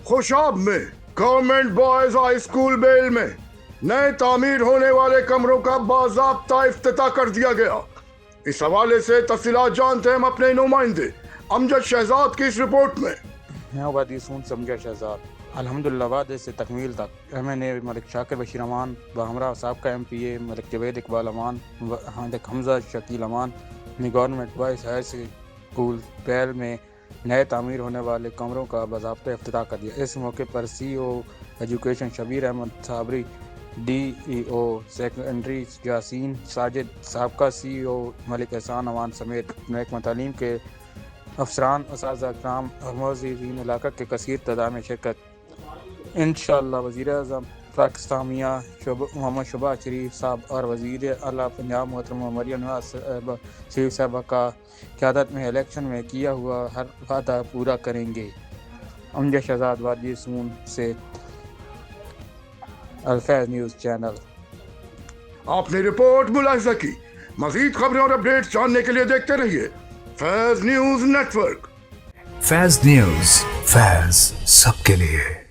خوشاب میں government boys high school بیل میں نئے تعمیر ہونے والے کمروں کا باضابطہ افتتاح کر دیا گیا۔ اس حوالے سے تفصیلات جانتے ہیں ہم اپنے نمائندے امجد شہزاد کی اس رپورٹ میں۔ میں وادی سون سمجھا شہزاد الحمدللہ وعدے سے تکمیل تک ایم این اے ملک شاکر بشیر امان بہمراہ سابقہ ایم پی اے ملک جاوید اقبال امان ملک حمزہ شکیل امان نے گورنمنٹ بوائز ہائی اسکول بیل میں نئے تعمیر ہونے والے کمروں کا باضابطہ افتتاح کر دیا۔ اس موقع پر C O education Shabbir Ahmed Sabri, D E O secondary Yaseen Sajid, سابقہ سی او ملک احسان امان سمیت محکمہ تعلیم کے افسران، اساتذہ کرام اور موظفین علاقہ کے کثیر تعداد میں شرکت۔ انشاءاللہ وزیر اعظم پاکستانیہ محمد شہباز شریف صاحب اور وزیر اعلیٰ پنجاب محترمہ مریم نواز شریف صاحبہ کا قیادت میں الیکشن میں کیا ہوا ہر وعدہ پورا کریں گے۔ امجد شہزاد وادی سون سے الفیض نیوز چینل۔ آپ نے رپورٹ ملاحظہ کی۔ مزید خبریں اور اپڈیٹس جاننے کے لیے دیکھتے رہیے فیض نیوز نیٹ ورک۔ فیض نیوز، فیض سب کے لیے۔